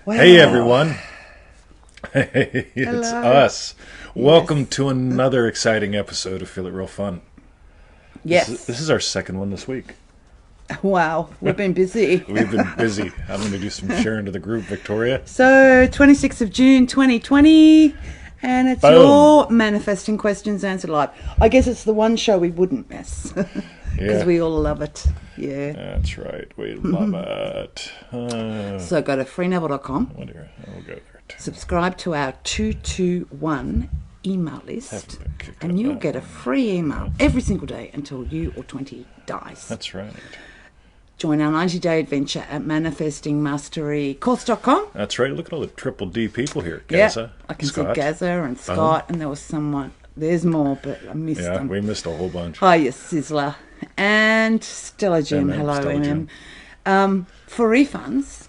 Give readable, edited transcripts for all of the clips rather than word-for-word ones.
Wow. Hey everyone. Hey, it's Hello. us. Welcome to another exciting episode of Feel It Real Fun. Yes. This is our second one this week. Wow, we've been busy. We've been busy. I'm going to do some sharing to the group, Victoria. So, 26th of June 2020, and it's Boom. your Manifesting Questions Answered Live. I guess it's the one show we wouldn't miss, because Yeah. we all love it. Yeah. That's right. We love it. So go to freeneville.com, I'll go there too. subscribe to our 221 email list, Haven't been kicked and up you'll that get a free email every single day until you or 20 dies. That's right. Join our 90-day adventure at manifestingmasterycourse.com. That's right. Look at all the triple D people here. Yeah, Gaza, I can Scott. see Gaza and Scott, and there was someone. There's more, but I missed Yeah, them. we missed a whole bunch. Hiya, Sizzler. And Stella Jim. MM, Hello, Stella MM. For refunds,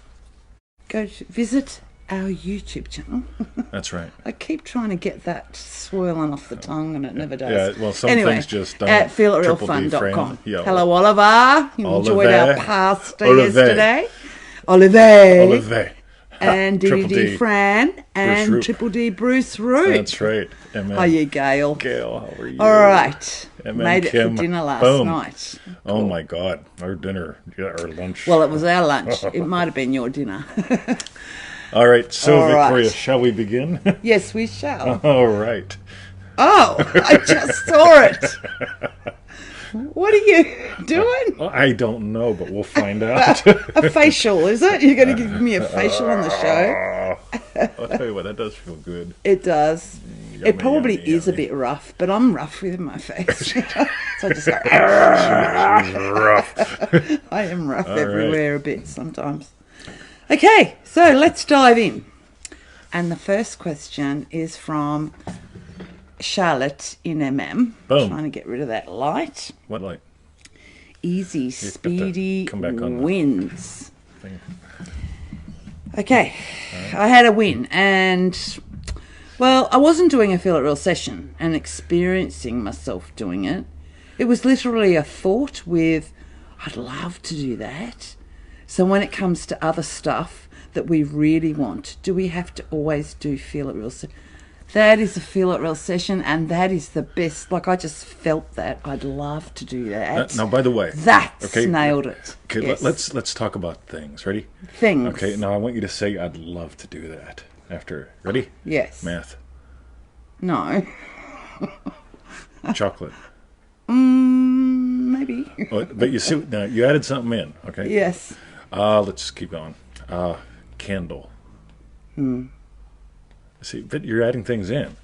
visit our YouTube channel. That's right. I keep trying to get that swirling off the tongue, and it never does. Yeah, well, some anyway, things just don't. at Triple D feelitrealfun.com. friend. Yeah. Hello, Oliver. You enjoyed our Oliver. pasta Oliver. yesterday. Oliver. Oliver. And Triple DDD D. Fran and Root. Triple D Bruce Root. That's right. MM. Hiya, Gail. Gail, how are you? All right. MM Made it Kim. for dinner last Boom. night. Oh my God, our dinner, our lunch. Well, it was our lunch. It might have been your dinner. All right, so All right. Victoria, shall we begin? Yes, we shall. All right. Oh, I just saw it. What are you doing? Well, I don't know, but we'll find out. A facial, is it? You're going to give me a facial on the show? I'll tell you what, that does feel good. It does. Yummy, It probably yummy, is a yummy. bit rough, but I'm rough with my face. So I just go, She's rough. I am rough right. everywhere a bit sometimes. Okay, so let's dive in. And the first question is from Charlotte in MM. Boom. Trying to get rid of that light. What light? Easy, have to speedy come back on the wins. thing. Okay, I had a win, and well, I wasn't doing a Feel It Real session and experiencing myself doing it. It was literally a thought with, I'd love to do that. So when it comes to other stuff that we really want, do we have to always do Feel It Real? That is a Feel It Real session, and that is the best. Like, I just felt that. I'd love to do that. Now, by the way, That's okay, nailed it. Okay, Yes. let's talk about things. Ready? Things. Okay, now I want you to say, "I'd love to do that." After, ready? Yes. Math, No. chocolate. Maybe. Oh, but you see, now you added something in. Okay. Yes. Let's keep going. Candle. See, but you're adding things in.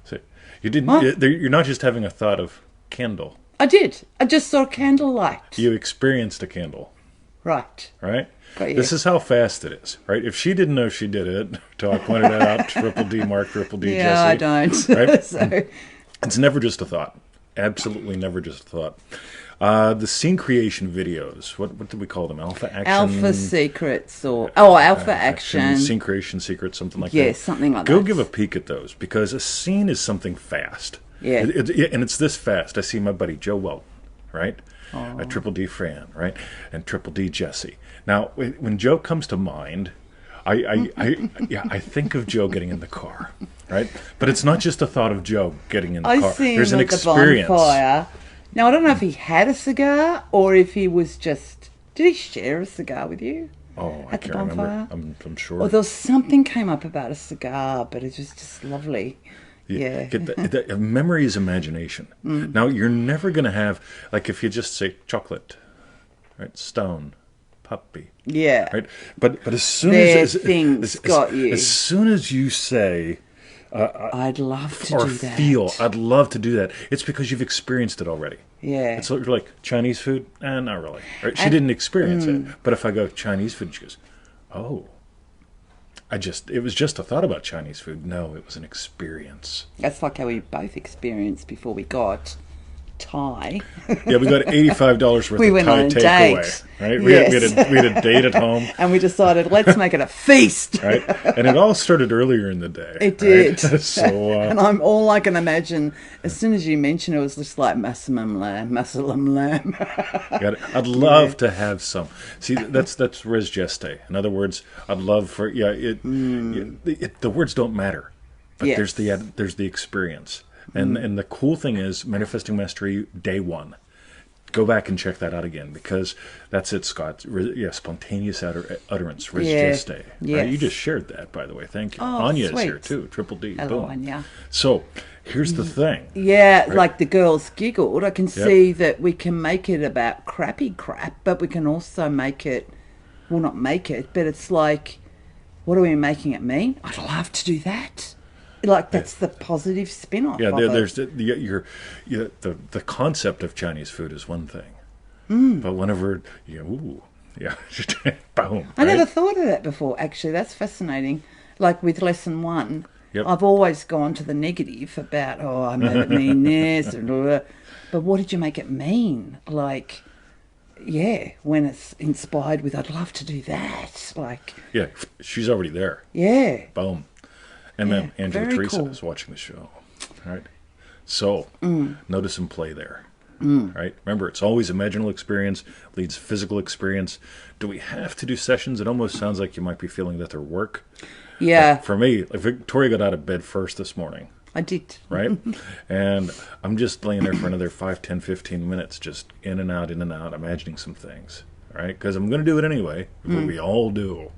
See, you didn't. What? You're not just having a thought of candle. I did. I just saw candlelight. You experienced a candle, Right. right? Got you. This is how fast it is, right? If she didn't know she did it, till I pointed that out, Triple D Mark, Triple D Yeah, I Jesse. don't. Right? So, It's never just a thought. Absolutely never just a thought. The scene creation videos. What do we call them? Alpha action. alpha secrets or alpha action. Scene creation secrets, something like that. Yes, something like Go that. give a peek at those, because a scene is something fast. Yeah. And it's this fast. I see my buddy Joe Welton, right? A Triple D Fran, right? And Triple D Jesse. Now, when Joe comes to mind, I think of Joe getting in the car, right? But it's not just a thought of Joe getting in the I car. see There's him an at the experience. bonfire. Now, I don't know if he had a cigar or if he was just... Did he share a cigar with you? Oh, I At the can't remember. bonfire? I'm sure. Or there was something came up about a cigar, but it was just lovely. Yeah. The memory is imagination. Now, you're never going to have, like, if you just say chocolate, right? Stone, puppy, Yeah. right? But as soon Their as things got you. as soon as you say I'd love to or do that. feel, I'd love to do that, it's because you've experienced it already. Yeah. It's like Chinese food? Not really. Right? She didn't experience it. But if I go Chinese food, she goes, oh. It was just a thought about Chinese food. No, it was an experience. That's like how we both experienced before we got Thai. Yeah, we got $85 worth We of went Thai on a takeaway. date. Right? Yes. We had a date at home. And we decided, let's make it a feast. Right? And it all started earlier in the day. It did. Right? So, And all I can imagine, as soon as you mentioned it, was just like Massalam lamb. I'd love to have some. See, that's res geste. In other words, I'd love for the words don't matter, but Yes. there's the experience. And the cool thing is Manifesting Mastery Day 1. Go back and check that out again, because that's it, Scott. Spontaneous utterance, res geste. Right? Yes. You just shared that, by the way. Thank you. Oh, Anya's sweet. here too. Triple D. Hello, Boom. Anya. So here's the thing. Yeah, Right. like the girls giggled. I can see that we can make it about crappy crap, but we can also make it, well, not make it, but it's like, what are we making it mean? I'd love to do that. Like, that's the positive spin-off Yeah, of there's it. the concept of Chinese food is one thing, but whenever boom. I never thought of that before, actually. That's fascinating. Like with lesson 1, Yep. I've always gone to the negative about, I made it mean this, and blah, blah. But what did you make it mean? Like, when it's inspired with, I'd love to do that. Like, Yeah, she's already there. yeah. Boom. And then Angela very Teresa cool. is watching the show. Right? So, notice and play there. Right? Remember, it's always imaginal experience leads physical experience. Do we have to do sessions? It almost sounds like you might be feeling that they're work. Yeah, For me, like Victoria got out of bed first this morning. I did. Right? And I'm just laying there for another 5, 10, 15 minutes, just in and out, imagining some things. Right? Because I'm going to do it anyway. We all do.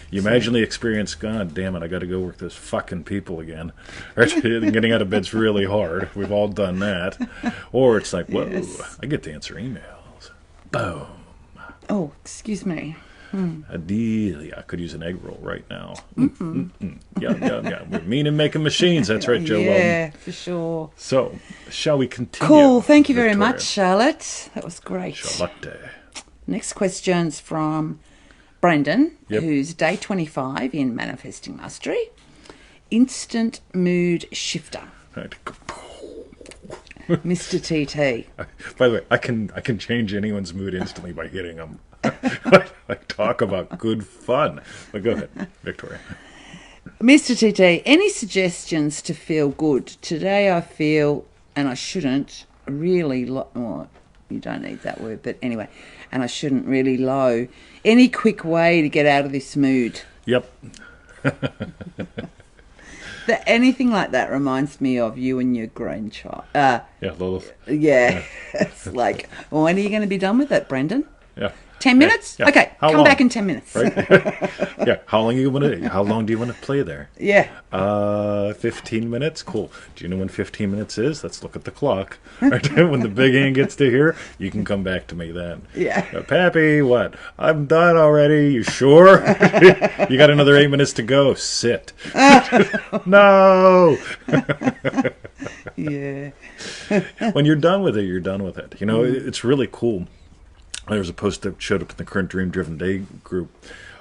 You imagine the experience, God damn it, I got to go work those fucking people again. Right? Getting out of bed's really hard. We've all done that. Or it's like, whoa, Yes. I get to answer emails. Boom. Oh, excuse me. Ideally, I could use an egg roll right now. Yeah. We're mean and making machines. That's right, Joe. Yeah, for sure. So, shall we continue? Cool. Thank you very Victoria? much, Charlotte. That was great. Charlotte. Next question's from Brendon, Yep. who's day 25 in Manifesting Mastery. Instant mood shifter. Right. Mr. TT. By the way, I can change anyone's mood instantly by hitting them. Like, talk about good fun. But go ahead, Victoria. Mr. TT, any suggestions to feel good? Today I feel, and I shouldn't, really well, you don't need that word, but anyway, and I shouldn't really low. Any quick way to get out of this mood? Yep. Anything like that reminds me of you and your grandchild. Yeah, Lilith. Yeah. It's like, when are you going to be done with it, Brendon? Yeah. 10 minutes? Yeah. Okay, How come long? back in 10 minutes. Right? Yeah. How long do you want to play there? Yeah. 15 minutes. Cool. Do you know when 15 minutes is? Let's look at the clock. Right? When the big hand gets to here, you can come back to me then. Yeah. Pappy, what? I'm done already. You sure? You got another 8 minutes to go. Sit. No. Yeah. When you're done with it, you're done with it. You know, it's really cool. There was a post that showed up in the current Dream Driven Day group,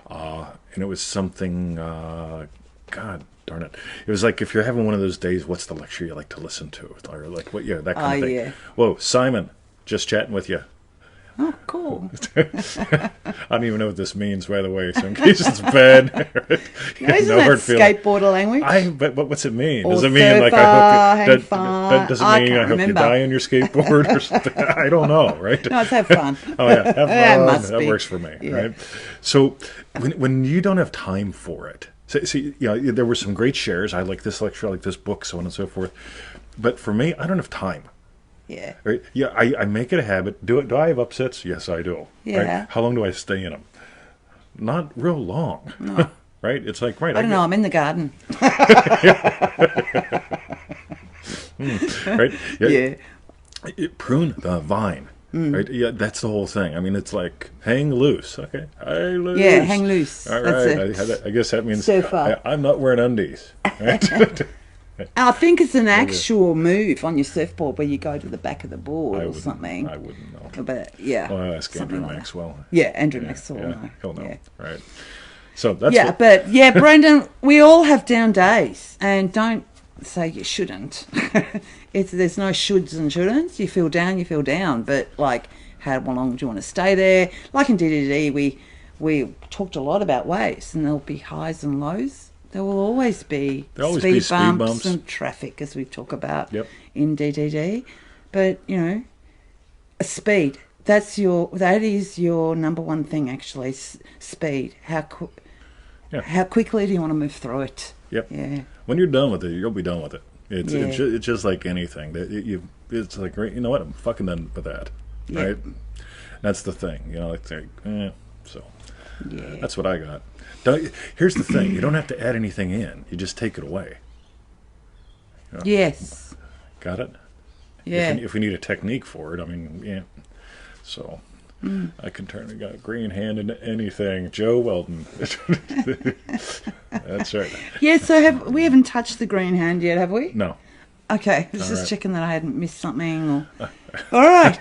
and it was something, God darn it. It was like, if you're having one of those days, what's the lecture you like to listen to? Or like, that kind of thing. Yeah. Whoa, Simon, just chatting with you. Oh, cool. I don't even know what this means, by the way, so in case it's bad. Isn't No that hard feeling. skateboarder language? But what's it mean? Or Does it mean like I hope does it I mean can't I hope remember. you die on your skateboard or something? I don't know, right? No, it's have fun. Oh yeah, have fun. That must That be. works for me, Yeah. right? So when you don't have time for it, see, there were some great shares. I like this lecture, I like this book, so on and so forth. But for me, I don't have time. Yeah. Right? Yeah, I make it a habit. Do I have upsets? Yes, I do. Yeah. Right? How long do I stay in them? Not real long. No. Right? It's like, right. I don't know. I'm in the garden. Right? Yeah. Prune the vine. Right? Yeah, that's the whole thing. I mean, it's like hang loose. Okay, hang loose. Yeah, hang loose. All That's right. I guess that means So far. I'm not wearing undies. Right? And I think it's an actual move on your surfboard where you go to the back of the board or something. I wouldn't know. But yeah. Well, I'll ask something Andrew like that. Maxwell. Yeah, Andrew Maxwell. Yeah, No. he'll know. Yeah. Right. So that's Yeah, but yeah, Brendon, we all have down days, and don't say you shouldn't. There's no shoulds and shouldn'ts. You feel down, you feel down. But, like, how long do you want to stay there? Like in DDD, we talked a lot about waves, and there'll be highs and lows. There will always be speed bumps and traffic, as we talk about in DDD. But, you know, speed, that is your number one thing, actually, speed. How quickly do you want to move through it? Yep. Yeah. When you're done with it, you'll be done with it. It's just like anything. It's like, you know what, I'm fucking done with that. Right? That's the thing. You know, so that's what I got. Here's the thing. You don't have to add anything in. You just take it away. You know? Yes. Got it? Yeah. If we need a technique for it, I mean, yeah. So I can turn a green hand into anything. Joe Weldon. That's right. Yeah, so we haven't touched the green hand yet, have we? No. Okay, I was just checking that I hadn't missed something. All right.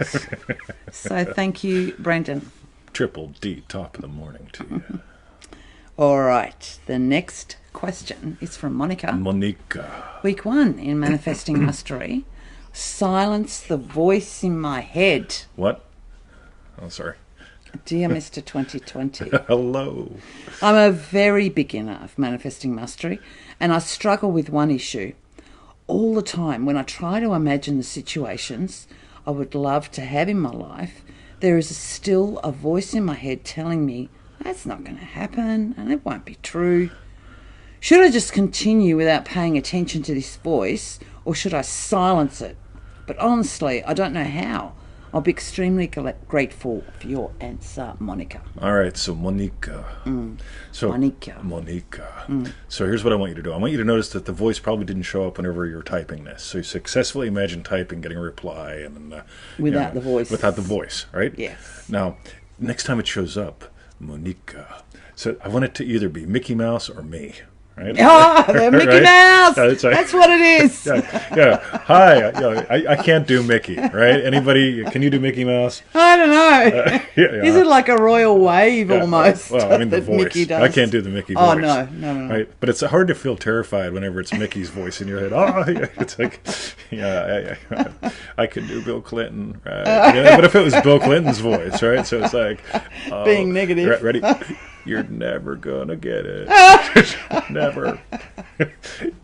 So thank you, Brendon. Triple D, top of the morning to you. All right. The next question is from Monika. Monika. Week 1 in Manifesting Mastery. Silence the voice in my head. What? Oh, sorry. Dear Mr. 2020. Hello. I'm a very beginner of Manifesting Mastery, and I struggle with one issue. All the time, when I try to imagine the situations I would love to have in my life, there is still a voice in my head telling me, that's not going to happen, and it won't be true. Should I just continue without paying attention to this voice, or should I silence it? But honestly, I don't know how. I'll be extremely grateful for your answer, Monika. All right, so Monika. Monika. So here's what I want you to do. I want you to notice that the voice probably didn't show up whenever you were typing this. So you successfully imagine typing, getting a reply, and without the voice. Without the voice, right? Yes. Now, next time it shows up, Monika. So I want it to either be Mickey Mouse or me. Right? Oh, the Mickey Mouse! That's what it is. Hi. I can't do Mickey, right? Anybody? Can you do Mickey Mouse? I don't know. Is it like a royal wave almost? Well, I mean the voice. Mickey does? I can't do the Mickey voice. Oh no. Right? But it's hard to feel terrified whenever it's Mickey's voice in your head. Oh, yeah. It's like, I could do Bill Clinton, right? But if it was Bill Clinton's voice, right? So it's like being negative. Ready? You're never gonna get it. Never.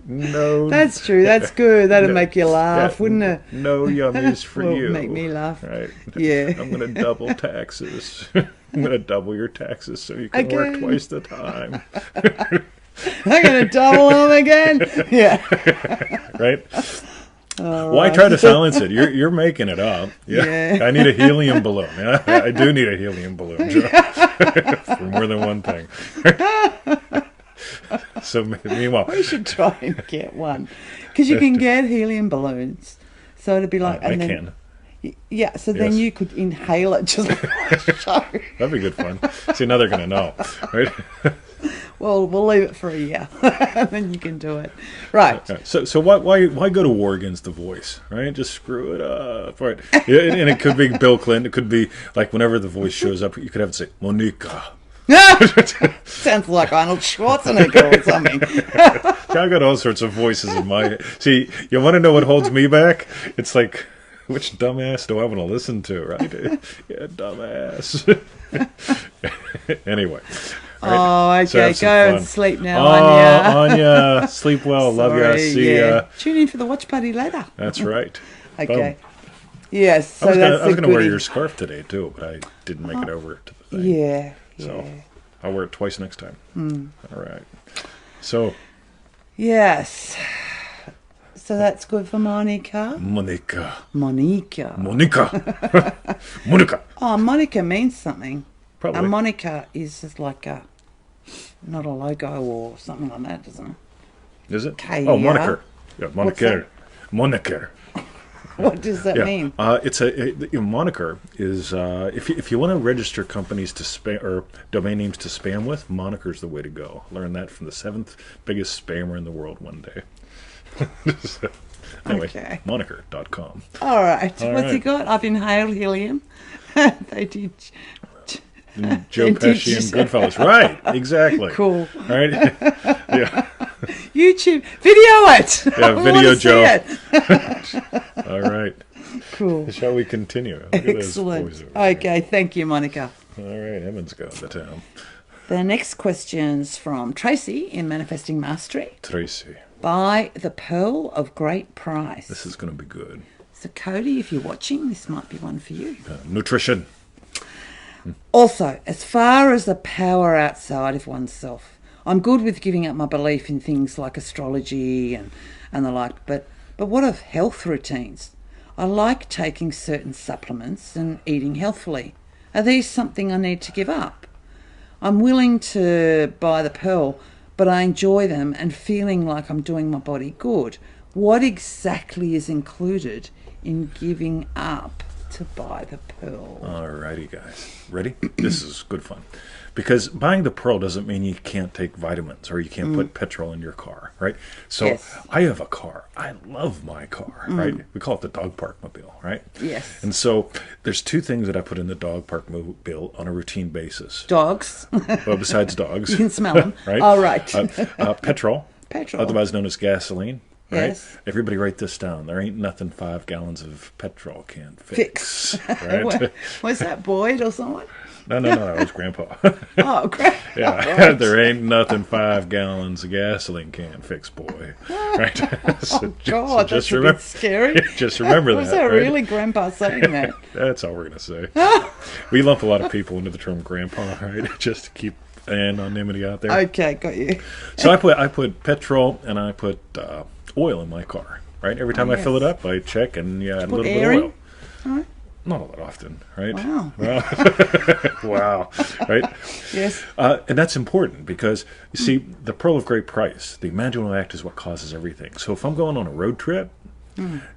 No. That's true. That's good. That'd make you laugh, wouldn't it? No yummies for you. Make me laugh. Right. Yeah. I'm gonna double taxes. I'm gonna double your taxes so you can work twice the time. I'm gonna double them again. Yeah. Right. Why try to silence it? You're making it up. Yeah. I need a helium balloon. Yeah, I do need a helium balloon, Joe. For more than one thing. So meanwhile, we should try and get one because you can get helium balloons. So it'd be like, I can. Yeah. So then you could inhale it just like a show. That'd be good fun. See, now they're gonna know, right? Well, we'll leave it for a year, and then you can do it. Right. So why go to war against the voice, right? Just screw it up, right? And it could be Bill Clinton. It could be like whenever the voice shows up, you could have it say Monika. Sounds like Arnold Schwarzenegger or something. I got all sorts of voices in my head. See, you want to know what holds me back? It's like, which dumbass do I want to listen to, right? Yeah, dumbass. Anyway. Right. Oh, okay. So go and sleep now, Anya. Anya, sleep well. Love ya. See ya. Tune in for the watch party later. That's right. Okay. Yes. So I was going to wear your scarf today too, but I didn't make it over to the thing. Yeah. So I'll wear it twice next time. All right. So. Yes. So that's good for Monika. Monika. Monika. Oh, Monika means something. Probably. A Monika is just like not a logo or something like that, isn't it? Is it? K-E-R. Oh, moniker. Yeah, moniker. Moniker. What does that mean? It's a moniker is if you want to register companies to spam or domain names to spam with, moniker's the way to go. Learn that from the 7th biggest spammer in the world one day. Anyway, moniker.com. All right. What's he got? I've inhaled helium. They did. Joe Pesci and Goodfellas. Right, exactly. Cool. Right? Yeah. YouTube. Video it. Yeah, I video wanna see Joe. it. All right. Cool. Shall we continue? Look at those Excellent. boys over there. Okay, thank you, Monika. All right, Emmons go to town. The next question's from Tracy in Manifesting Mastery. Tracy. By the Pearl of Great Price. This is going to be good. So, Cody, if you're watching, this might be one for you. Nutrition. Also, as far as the power outside of oneself, I'm good with giving up my belief in things like astrology and the like, but what of health routines? I like taking certain supplements and eating healthfully. Are these something I need to give up? I'm willing to buy the Pearl, but I enjoy them and feeling like I'm doing my body good. What exactly is included in giving up to buy the Pearl? Alrighty, guys. Ready? This is good fun. Because buying the Pearl doesn't mean you can't take vitamins or you can't put petrol in your car, right? So Yes. I have a car. I love my car, right? We call it the dog park mobile, right? Yes. And so there's two things that I put in the dog park mobile on a routine basis. Dogs. Well, besides dogs. You can smell them. Right? All right. Petrol. Petrol. Otherwise known as gasoline. Right? Yes. Everybody write this down. There ain't nothing 5 gallons of petrol can't fix. Fix. Right? Was that Boyd or someone? No, that was Grandpa. Oh, great. Yeah, there ain't nothing 5 gallons of gasoline can't fix, boy. Right? So God, that's just a remember, bit scary. just remember Was that. that right? really Grandpa saying that? That's all we're gonna say. We lump a lot of people into the term Grandpa, right? Just to keep anonymity out there. Okay, got you. So I put petrol and I put oil in my car. Right? Every time I fill it up, I check and add a little bit air of in? oil. All right. Not all that often, right? Wow. Wow. Right? Yes. And that's important because, you see, the Pearl of Great Price, the imaginal act is what causes everything. So if I'm going on a road trip,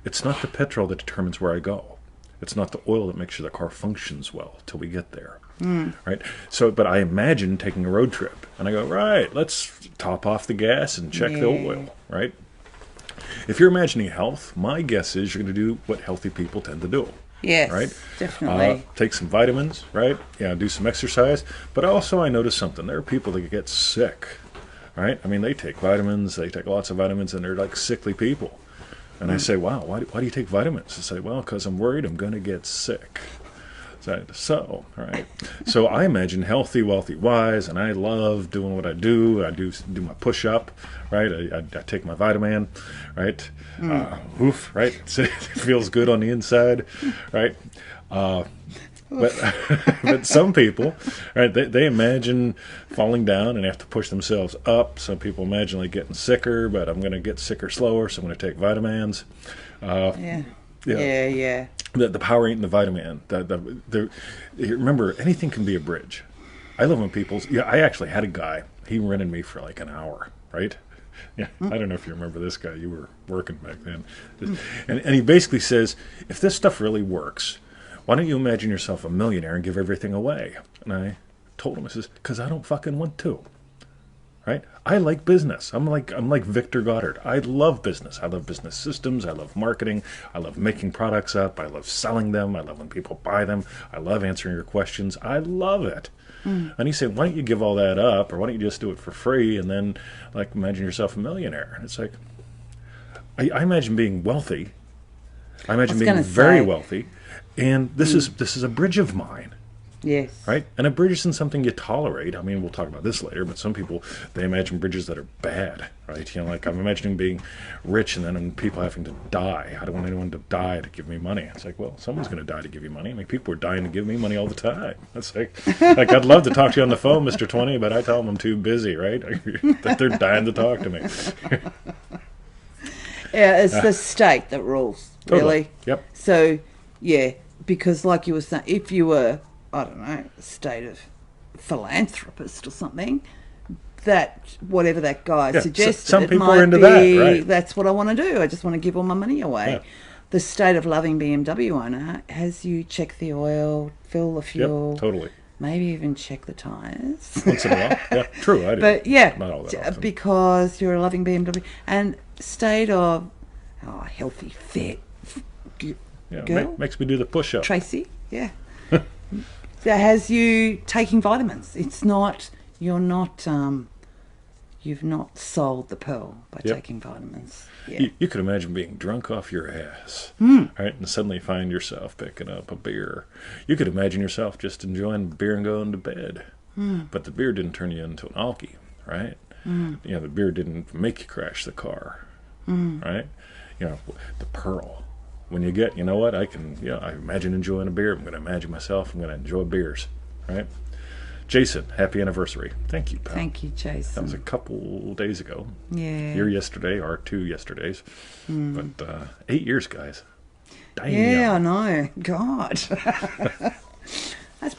it's not the petrol that determines where I go. It's not the oil that makes sure the car functions well till we get there. Right? So, but I imagine taking a road trip, and I go, right, let's top off the gas and check the oil, right? If you're imagining health, my guess is you're going to do what healthy people tend to do. Yes, Right? definitely. Take some vitamins, right? Yeah, do some exercise. But also I noticed something. There are people that get sick, right? I mean, they take vitamins, they take lots of vitamins, and they're like sickly people. And I say, wow, why do you take vitamins? I say, well, because I'm worried I'm going to get sick. So, right. So I imagine healthy, wealthy, wise, and I love doing what I do. I do my push-up, right? I take my vitamin, right? Oof, right? It feels good on the inside, right? But some people, right? They imagine falling down and have to push themselves up. Some people imagine like getting sicker, but I'm going to get sicker slower, so I'm going to take vitamins. Yeah. The power ain't in the vitamin. Remember, anything can be a bridge. I love when people's. Yeah, I actually had a guy. He rented me for like an hour, right? Yeah, I don't know if you remember this guy. You were working back then, and he basically says, if this stuff really works, why don't you imagine yourself a millionaire and give everything away? And I told him, I says, because I don't fucking want to. Right? I like business. I'm like Victor Goddard. I love business. I love business systems. I love marketing. I love making products up. I love selling them. I love when people buy them. I love answering your questions. I love it. And he said, why don't you give all that up, or why don't you just do it for free and then like imagine yourself a millionaire? And it's like, I imagine being wealthy. I imagine being very wealthy, and this is a bridge of mine. Yes. Right? And a bridge isn't something you tolerate. I mean, we'll talk about this later, but some people, they imagine bridges that are bad, right? You know, like I'm imagining being rich and then people having to die. I don't want anyone to die to give me money. It's like, well, someone's going to die to give you money. I mean, people are dying to give me money all the time. That's like I'd love to talk to you on the phone, Mr. 20, but I tell them I'm too busy, right? That they're dying to talk to me. Yeah, it's the state that rules, really. Totally. Yep. So, yeah, because like you were saying, if you were, I don't know, a state of philanthropist or something, that whatever that guy suggested, some people might are into be, that, right? That's what I want to do. I just want to give all my money away. Yeah. The state of loving BMW owner has you check the oil, fill the fuel, Yep, totally. maybe even check the tyres. Once in a while. Yeah, true, I do. But yeah, Not all that often. because you're a loving BMW and state of healthy, fit girl, makes me do the push-up. Tracy, yeah, that has you taking vitamins. It's not you're not you've not sold the pearl by Yep. taking vitamins. Yeah. You could imagine being drunk off your ass, right, and suddenly find yourself picking up a beer. You could imagine yourself just enjoying beer and going to bed, but the beer didn't turn you into an alkie, right? The beer didn't make you crash the car, right? The pearl. When you get, you know what, I imagine enjoying a beer. I'm going to imagine myself. I'm going to enjoy beers, right? Jason, happy anniversary. Thank you, pal. Thank you, Jason. That was a couple days ago. Yeah. Your yesterday, or 2 yesterdays. But 8 years, guys. Damn. Yeah, I know. God. That's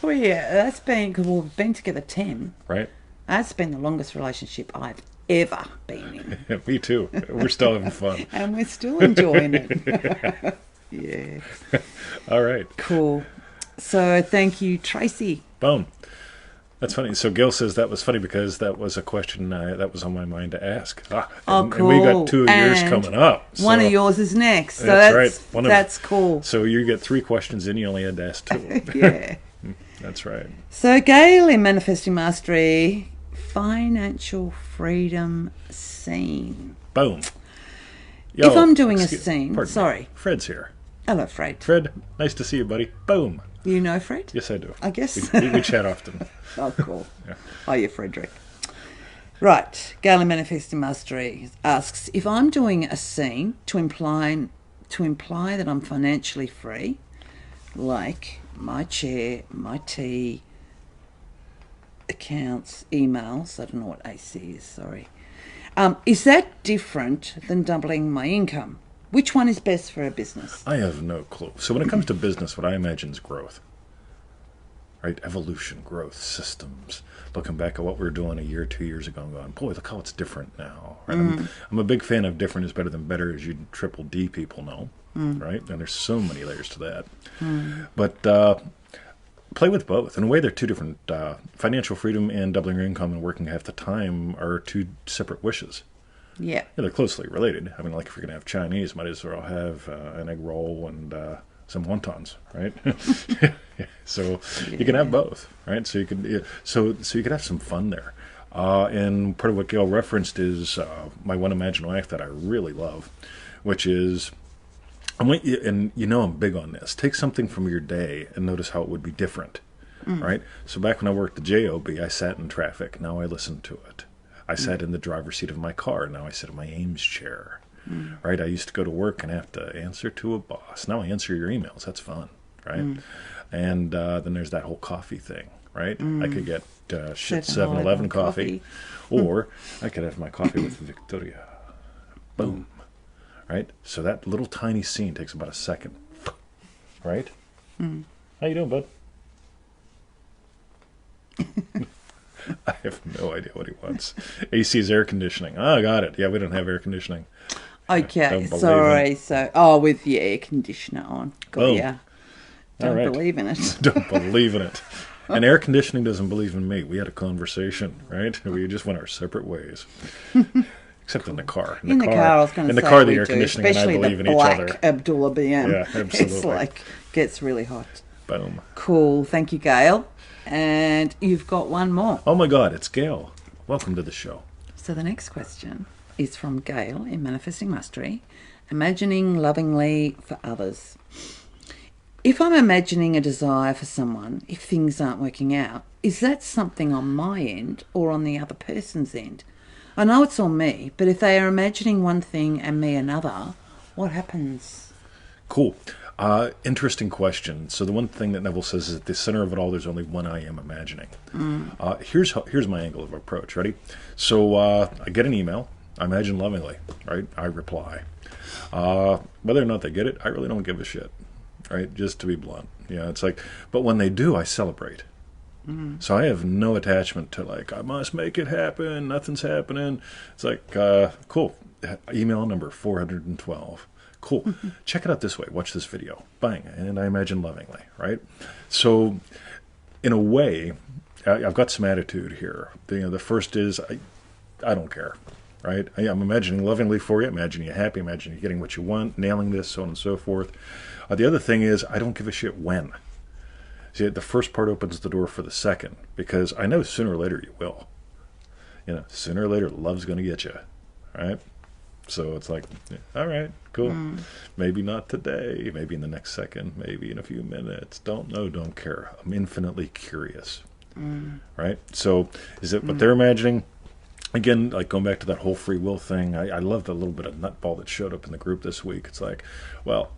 been, because we've been together 10. Right? That's been the longest relationship I've ever been in. Me too. We're still having fun. And we're still enjoying it. Yeah. All right. Cool. So thank you, Tracy. Boom. That's funny. So Gil says that was funny because that was a question that was on my mind to ask. Cool. And we got 2 of yours coming up. So one of yours is next. So that's right. That's cool. So you get 3 questions in, you only had to ask 2. Yeah. That's right. So Gail in Manifesting Mastery, financial freedom scene. Boom. Yo, if I'm doing a scene, pardon sorry. me. Fred's here. Hello, Fred. Fred, nice to see you, buddy. Boom. You know Fred? Yes, I do. I guess. We chat often. Oh, cool. Yeah. Hiya, Frederick. Right. Gail in Manifesting Mastery asks, if I'm doing a scene to imply that I'm financially free, like my chair, my tea, accounts, emails, I don't know what AC is, sorry. Is that different than doubling my income? Which one is best for a business? I have no clue. So when it comes to business, what I imagine is growth. Right? Evolution, growth, systems. Looking back at what we were doing a year, 2 years ago and going, boy, look how it's different now. Right? I'm a big fan of different is better than better, as you triple D people know. Right? And there's so many layers to that. But play with both. In a way, they're 2 different. Financial freedom and doubling your income and working half the time are 2 separate wishes. Yeah. They're closely related. I mean, like if you're going to have Chinese, might as well have an egg roll and some wontons, right? So you can have both, right? So you can so you can have some fun there. And part of what Gail referenced is my one imagined life that I really love, which is and I'm big on this. Take something from your day and notice how it would be different, right? So back when I worked the JOB, I sat in traffic. Now I listen to it. I sat in the driver's seat of my car. Now I sit in my Ames chair, right? I used to go to work and have to answer to a boss. Now I answer your emails. That's fun, right? And then there's that whole coffee thing, right? I could get shit 7-Eleven coffee, or I could have my coffee with Victoria. Boom, right? So that little tiny scene takes about a second, right? How you doing, bud? I have no idea what he wants. AC is air conditioning. Oh, got it. Yeah, we don't have air conditioning. Okay, sorry. So, with the air conditioner on. Got ya. Don't believe in it. Don't believe in it. And air conditioning doesn't believe in me. We had a conversation, right? We just went our separate ways. Except in the car. In the car, I was going to say. In the car, the air conditioning and I believe in each other. Especially the black Abdullah BM. Yeah, absolutely. It's gets really hot. Boom. Cool. Thank you, Gail. And you've got one more. Oh my God, it's Gail. Welcome to the show. So the next question is from Gail in Manifesting Mastery. Imagining lovingly for others. If I'm imagining a desire for someone, if things aren't working out, is that something on my end or on the other person's end? I know it's on me, but if they are imagining one thing and me another, what happens? Cool. Interesting question. So the one thing that Neville says is at the center of it all, there's only one I am imagining. Here's my angle of approach. Ready? So I get an email. I imagine lovingly, right? I reply. Whether or not they get it, I really don't give a shit, right? Just to be blunt. Yeah, it's like, but when they do, I celebrate. So I have no attachment to I must make it happen. Nothing's happening. It's like, cool. Email number 412. Cool. Check it out this way. Watch this video. Bang. And I imagine lovingly, right? So in a way, I've got some attitude here. The first is I don't care, right? I'm imagining lovingly for you. Imagine you happy. Imagine you getting what you want, nailing this, so on and so forth. The other thing is I don't give a shit when. See, the first part opens the door for the second, because I know sooner or later you will. sooner or later, love's going to get you, right? So it's like, all right, cool. Maybe not today, maybe in the next second, maybe in a few minutes. Don't know, don't care. I'm infinitely curious, right? So is it what they're imagining? Again, like going back to that whole free will thing, I love the little bit of nutball that showed up in the group this week. It's like, well,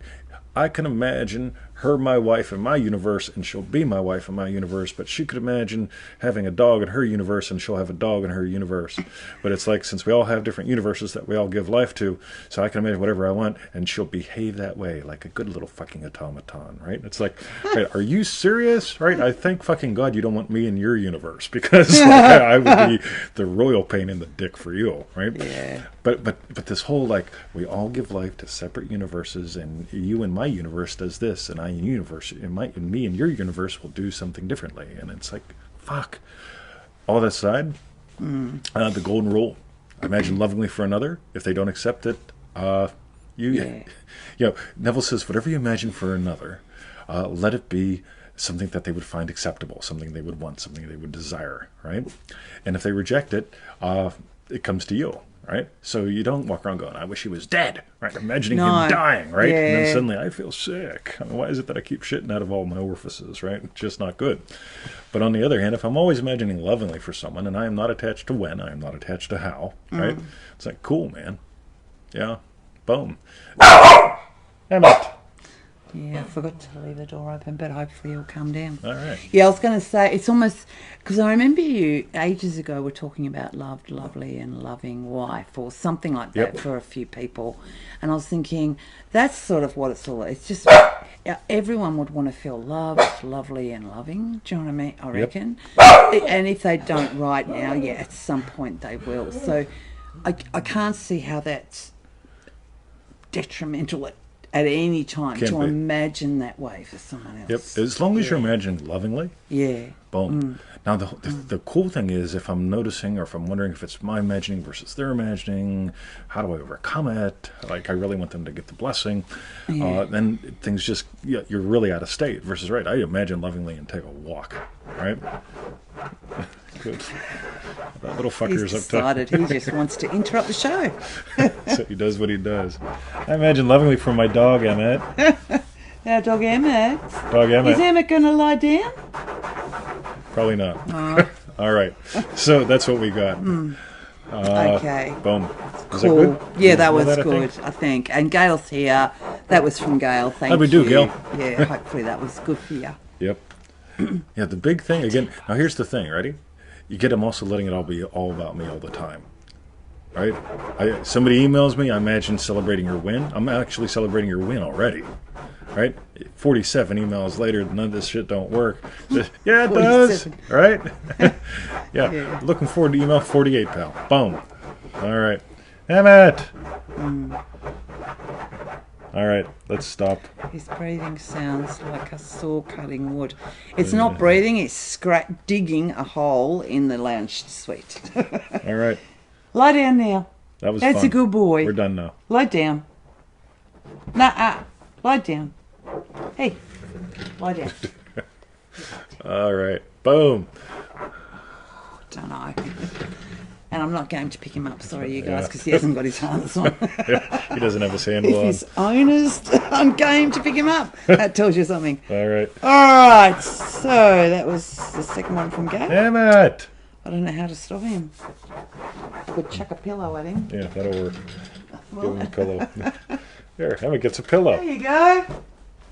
I can imagine her my wife in my universe, and she'll be my wife in my universe, but she could imagine having a dog in her universe, and she'll have a dog in her universe. But it's like, since we all have different universes that we all give life to, so I can imagine whatever I want, and she'll behave that way, like a good little fucking automaton, right? It's like, right, are you serious? Right? I thank fucking God you don't want me in your universe, because like, I would be the royal pain in the dick for you, right? Yeah. But this whole, like, we all give life to separate universes, and you in my universe does this, and I in universe, in me in your universe will do something differently. And it's like, fuck. All that aside, the golden rule: imagine lovingly for another. If they don't accept it, Neville says, whatever you imagine for another, let it be something that they would find acceptable, something they would want, something they would desire, right? And if they reject it, it comes to you. Right? So you don't walk around going, I wish he was dead, right? Imagining him dying, right? Yeah. And then suddenly, I feel sick. I mean, why is it that I keep shitting out of all my orifices, right? It's just not good. But on the other hand, if I'm always imagining lovingly for someone, and I am not attached to when, I am not attached to how, right? It's like, cool, man. Yeah. Boom. Emmett. Yeah, I forgot to leave the door open, but hopefully it'll come down. All right. Yeah, I was going to say, it's almost, because I remember you ages ago were talking about loved, lovely and loving wife or something like that for a few people. And I was thinking, that's sort of what it's all, it's just, everyone would want to feel loved, lovely and loving. Do you know what I mean? I reckon. And if they don't right now, at some point they will. So I can't see how that's detrimental at any time to imagine that way for someone else. Yep. As long as you're imagining lovingly. Yeah. Boom. Now, the cool thing is, if I'm noticing or if I'm wondering if it's my imagining versus their imagining, how do I overcome it? Like, I really want them to get the blessing. Then things just, you're really out of state versus, right, I imagine lovingly and take a walk, right? Good. That little fucker's He's up top. decided he just wants to interrupt the show. So he does what he does. I imagine lovingly for my dog, Emmett. Our dog Emmett. Dog Emmett. Is Emmett going to lie down? Probably not. All right. So that's what we got. Okay. Boom. Was Cool. that good? Yeah, that was that, good, I think. And Gail's here. That was from Gail. Thank you. How'd we do, Gail? Yeah, hopefully that was good for you. Yep. Yeah, the big thing, again, now here's the thing, ready? You get them also letting it all be all about me all the time. Right? Somebody emails me, I imagine celebrating your win. I'm actually celebrating your win already. Right? 47 emails later, none of this shit don't work. Yeah, it does. Right? Yeah. Looking forward to email 48, pal. Boom. All right. Emmett! All right, let's stop. His breathing sounds like a saw cutting wood. It's not breathing, it's digging a hole in the lounge suite. All right. Lie down now. That's fun. A good boy. We're done now. Lie down. Lie down. Hey, lie down. All right. Boom. Don't know. And I'm not going to pick him up, sorry you guys, because he hasn't got his harness on. He doesn't have his handle on. If his owner's on game to pick him up, that tells you something. All right. All right, so that was the second one from Gav. Damn it! I don't know how to stop him. I could chuck a pillow at him. Yeah, that'll work. Give him a pillow. There, Emmett gets a pillow. There you go.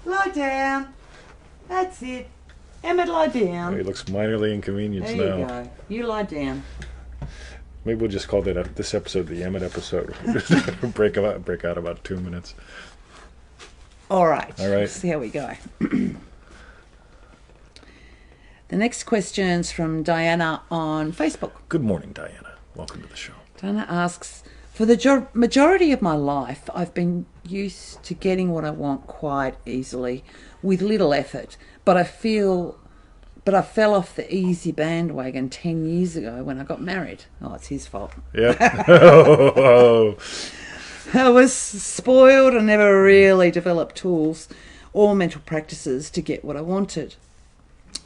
Lie down. That's it. Emmett, lie down. Oh, he looks minorly inconvenienced now. There you go. You lie down. Maybe we'll just call this episode the Emmett episode. break out about 2 minutes. All right. Let's see how we go. The next question's from Diana on Facebook. Good morning, Diana. Welcome to the show. Diana asks, for the majority of my life, I've been used to getting what I want quite easily with little effort, but I fell off the easy bandwagon 10 years ago when I got married. Oh, it's his fault. Yep. I was spoiled and never really developed tools or mental practices to get what I wanted.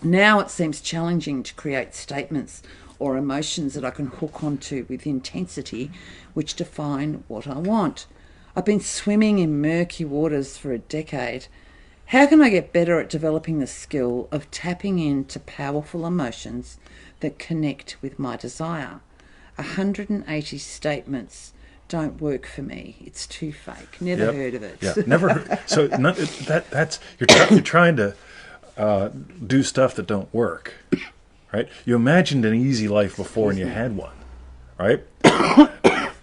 Now it seems challenging to create statements or emotions that I can hook onto with intensity, which define what I want. I've been swimming in murky waters for a decade. How can I get better at developing the skill of tapping into powerful emotions that connect with my desire? 180 statements don't work for me. It's too fake. Never heard of it. Yeah, never heard. So that's you're trying to do stuff that don't work, right? You imagined an easy life before and you had one, right?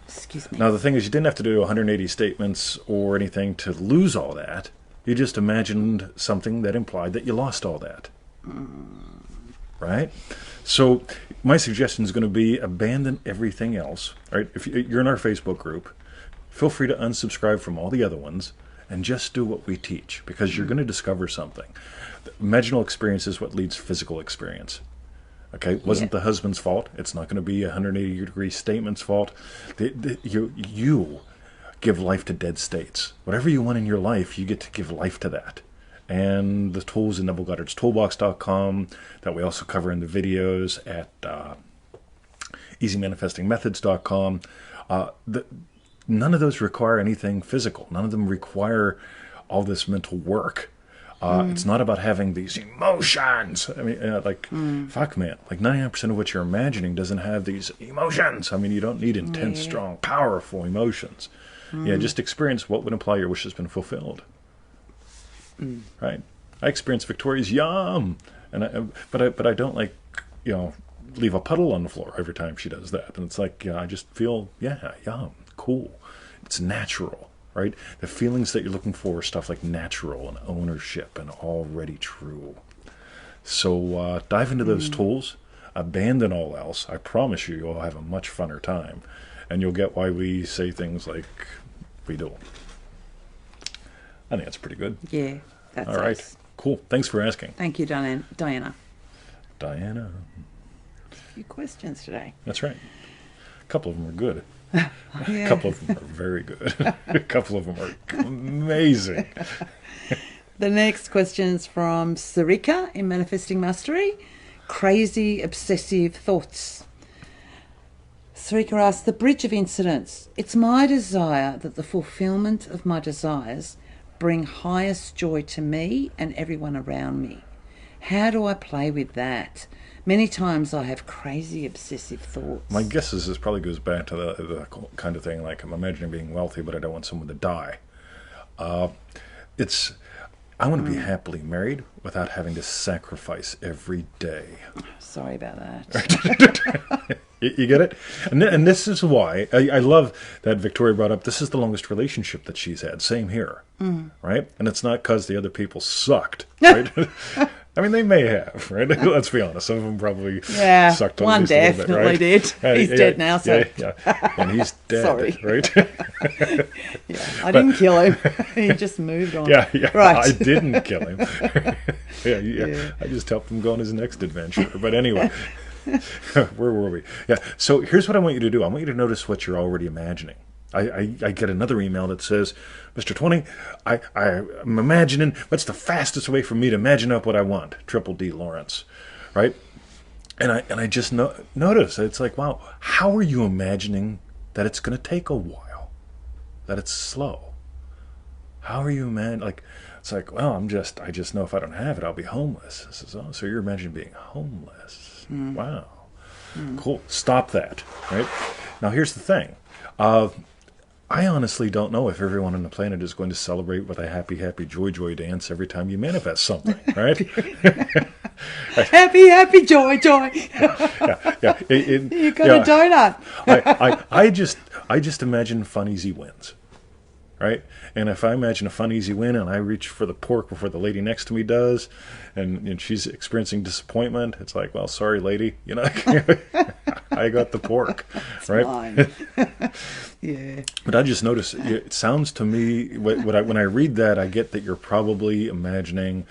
Excuse me. Now the thing is, you didn't have to do 180 statements or anything to lose all that. You just imagined something that implied that you lost all that, right? So my suggestion is going to be abandon everything else. Right? If you're in our Facebook group, feel free to unsubscribe from all the other ones and just do what we teach, because you're going to discover something. The imaginal experience is what leads to physical experience. Okay, wasn't the husband's fault. It's not going to be 180-degree statement's fault. You give life to dead states. Whatever you want in your life, you get to give life to that. And the tools in Neville Goddard's toolbox.com that we also cover in the videos at easymanifestingmethods.com. None of those require anything physical. None of them require all this mental work. It's not about having these emotions. I mean, fuck, man. Like 99% of what you're imagining doesn't have these emotions. I mean, you don't need intense, strong, powerful emotions. Yeah, just experience what would imply your wish has been fulfilled. Right? I experience Victoria's yum, but I don't leave a puddle on the floor every time she does that. And it's like, I just feel, yum, cool. It's natural, right? The feelings that you're looking for are stuff like natural and ownership and already true. So dive into those tools, abandon all else. I promise you'll have a much funner time, and you'll get why we say things like we do. I think that's pretty good. Yeah, that's all right. Us. Cool. Thanks for asking. Thank you, Diana. Diana. A few questions today. That's right. A couple of them are good. A couple of them are very good. A couple of them are amazing. The next question's from Sarika in Manifesting Mastery. Crazy obsessive thoughts. Sarika asks, the bridge of incidents. It's my desire that the fulfillment of my desires bring highest joy to me and everyone around me. How do I play with that? Many times I have crazy obsessive thoughts. My guess is this probably goes back to the kind of thing like, I'm imagining being wealthy, but I don't want someone to die. I want to be happily married without having to sacrifice every day. Sorry about that. You get it? And this is why I love that Victoria brought up, this is the longest relationship that she's had. Same here, right? And it's not because the other people sucked, right? I mean, they may have, right? Let's be honest. Some of them probably sucked on one at least a little bit, right? did. He's dead now, so. Yeah. And he's dead, Sorry. right? I didn't kill him. He just moved on. Yeah. Right. I didn't kill him. Yeah. I just helped him go on his next adventure. But anyway, where were we? Yeah. So here's what I want you to do. I want you to notice what you're already imagining. I get another email that says, Mr. 20, I'm imagining, what's the fastest way for me to imagine up what I want? Triple D Lawrence, right? And I just notice, it's like, wow, how are you imagining that it's going to take a while? That it's slow? How are you imagining, like, it's like, well, I just know if I don't have it, I'll be homeless. This is, so you're imagining being homeless. Wow. Cool. Stop that, right? Now, here's the thing. I honestly don't know if everyone on the planet is going to celebrate with a happy, happy, joy, joy dance every time you manifest something, right? Happy, happy, joy, joy. Yeah. You got a donut. I just imagine fun, easy wins, right? And if I imagine a fun, easy win and I reach for the pork before the lady next to me does, and she's experiencing disappointment, it's like, well, sorry, lady, I got the pork, right? Mine. Yeah. But I just noticed, it sounds to me, when I read that, I get that you're probably imagining,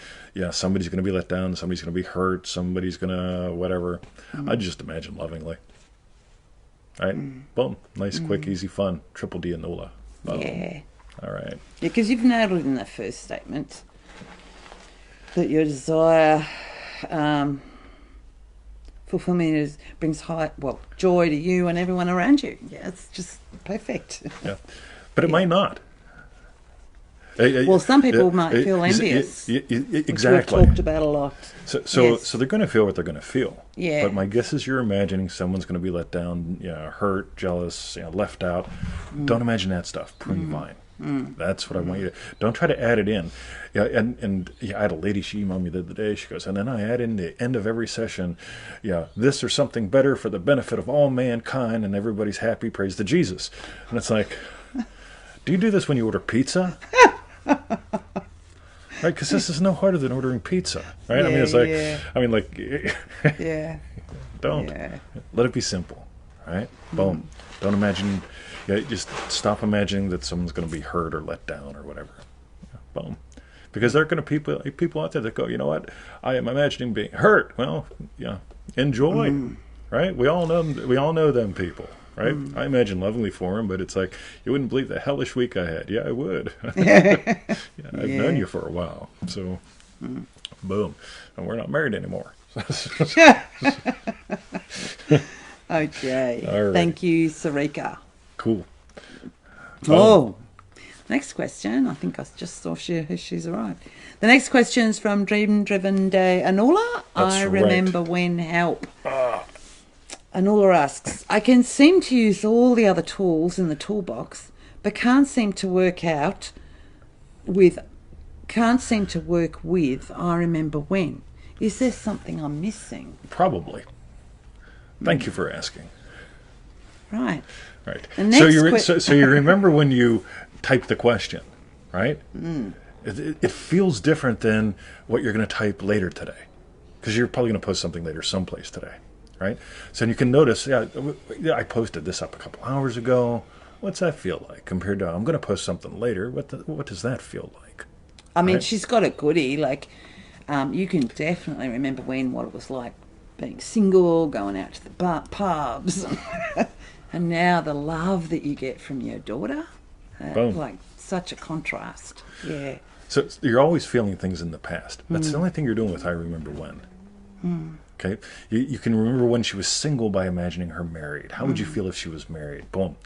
somebody's going to be let down, somebody's going to be hurt, somebody's going to whatever. I just imagine lovingly. Right? Boom. Nice, quick, easy, fun. Triple D and Nola. Yeah. All right. Yeah, because you've nailed it in that first statement that your desire for fulfillment brings joy to you and everyone around you. Yeah, it's just perfect. Yeah, but it might not. Well, some people might feel envious. Exactly. Which we've talked about a lot. So they're going to feel what they're going to feel. Yeah. But my guess is you're imagining someone's going to be let down, hurt, jealous, left out. Don't imagine that stuff. Pretty fine. That's what I want you to. Don't try to add it in. Yeah, and I had a lady. She emailed me the other day. She goes, and then I add in the end of every session, this or something better for the benefit of all mankind, and everybody's happy. Praise to Jesus. And it's like, do you do this when you order pizza? Right, because this is no harder than ordering pizza, right? Yeah, I mean, it's like, yeah. Don't. Yeah. Let it be simple, right? Boom. Don't imagine. Just stop imagining that someone's going to be hurt or let down or whatever. Boom. Because there are going to be people out there that go, you know what? I am imagining being hurt. Well, enjoy, right? We all know them people. Right? I imagine lovingly for him, but it's like, you wouldn't believe the hellish week I had. Yeah, I would. I've known you for a while. So, boom. And we're not married anymore. Okay. All right. Thank you, Sarika. Cool. Next question. I think I just saw she's arrived. The next question is from Dream Driven Day Anula. That's I remember right. when help. Anula asks, I can seem to use all the other tools in the toolbox, but can't seem to work with I remember when. Is there something I'm missing? Probably. Thank you for asking. Right. Right. The next So you remember when you type the question, right? It feels different than what you're going to type later today, because you're probably going to post something later someplace today. Right? So you can notice, I posted this up a couple hours ago. What's that feel like compared to, I'm going to post something later? What does that feel like? I mean, she's got a goodie. Like, you can definitely remember what it was like being single, going out to the pubs, and now the love that you get from your daughter. Like, such a contrast. Yeah. So you're always feeling things in the past. That's the only thing you're doing with I remember when. Okay, you can remember when she was single by imagining her married. How would you feel if she was married? Boom.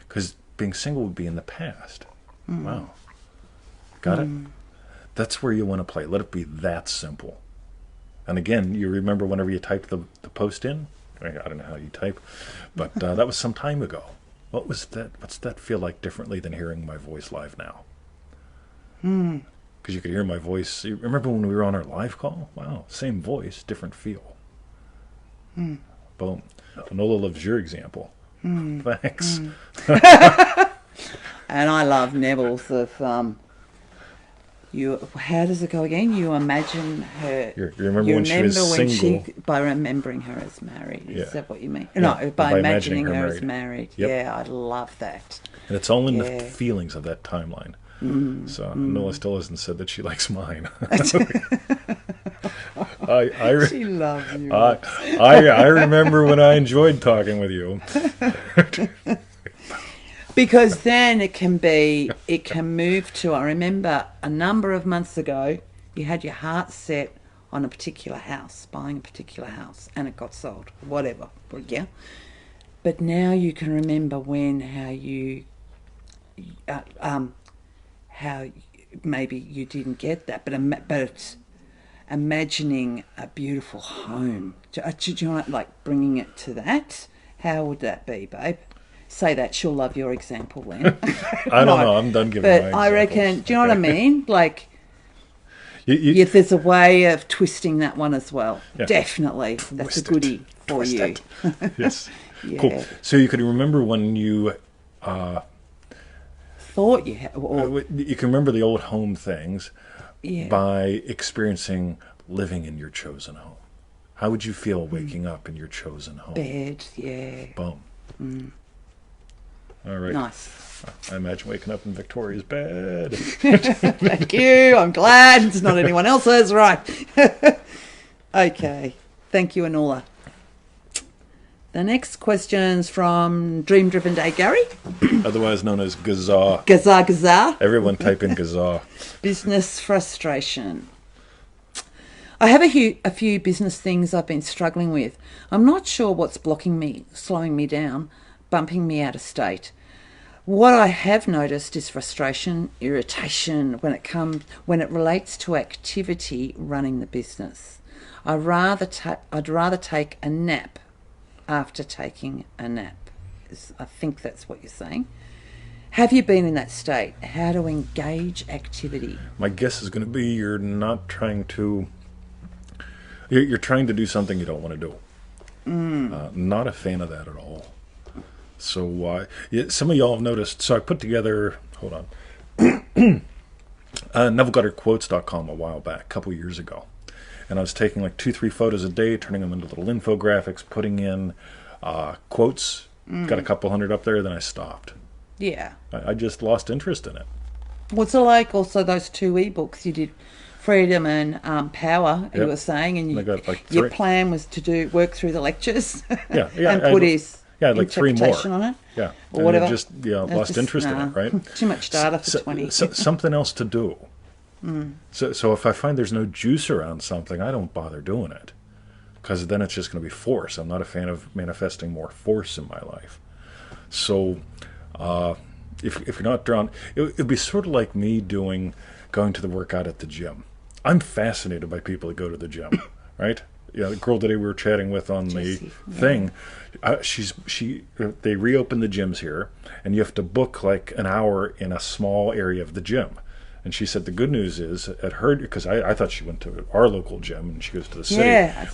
Because being single would be in the past. Wow. Got it? That's where you want to play. Let it be that simple. And again, you remember whenever you typed the post in? I don't know how you type, but that was some time ago. What's that feel like differently than hearing my voice live now? Because you could hear my voice. You remember when we were on our live call? Wow, same voice, different feel. Boom. Anola loves your example. Thanks. And I love Neville's of how does it go again? You imagine her. You remember when she was single. By remembering her as married. Is that what you mean? Yeah. No, by imagining her as married. Yep. Yeah, I love that. And it's all in the feelings of that timeline. So Nola still hasn't said that she likes mine. She loves you. I remember when I enjoyed talking with you. Because then it can move to, I remember a number of months ago, you had your heart set on a particular house, buying a particular house, and it got sold, whatever, yeah. But now you can remember how maybe you didn't get that, but imagining a beautiful home. Do you know, like bringing it to that? How would that be, babe? Say that. She'll love your example then. I don't know. I'm done giving my examples. But I reckon, do you know what I mean? Like, if there's a way of twisting that one as well. Yeah. Definitely. That's a goodie for you. Yes. Yeah. Cool. So you could remember when you... thought you had... you can remember the old home things by experiencing living in your chosen home. How would you feel waking up in your chosen home? Bed, yeah. Boom. All right. Nice. I imagine waking up in Victoria's bed. Thank you. I'm glad it's not anyone else's. Right. Okay. Thank you, Anola. The next question's from Dream Driven Day Gary. Otherwise known as Gaza. Gaza. Everyone type in Gaza. Business frustration. I have a few business things I've been struggling with. I'm not sure what's blocking me, slowing me down, bumping me out of state. What I have noticed is frustration, irritation when it relates to activity running the business. I'd rather take a nap after taking a nap. I think that's what you're saying. Have you been in that state? How to engage activity? My guess is going to be you're trying to do something you don't want to do. Not a fan of that at all. So some of y'all have noticed. So I put together, hold on, NevilleGoddardQuotes.com a while back, a couple years ago. And I was taking like 2-3 photos a day, turning them into little infographics, putting in quotes. Got a couple hundred up there, then I stopped. Yeah. I just lost interest in it. What's it like also those 2 ebooks you did, Freedom and Power, you Yep. were saying, and I got like your 3. plan was to work through the lectures Yeah, and put his like 3 more interpretation on it? Yeah. Or And whatever. I just lost interest in it, right? Too much data for 20. Something else to do. So if I find there's no juice around something, I don't bother doing it. Because then it's just going to be force. I'm not a fan of manifesting more force in my life. So if you're not drawn, it'd be sort of like me going to the workout at the gym. I'm fascinated by people that go to the gym, right? Yeah, the girl today we were chatting with on Jessie, the thing, they reopened the gyms here, and you have to book like an hour in a small area of the gym. And she said the good news is at her, because I thought she went to our local gym and she goes to the city. Yeah,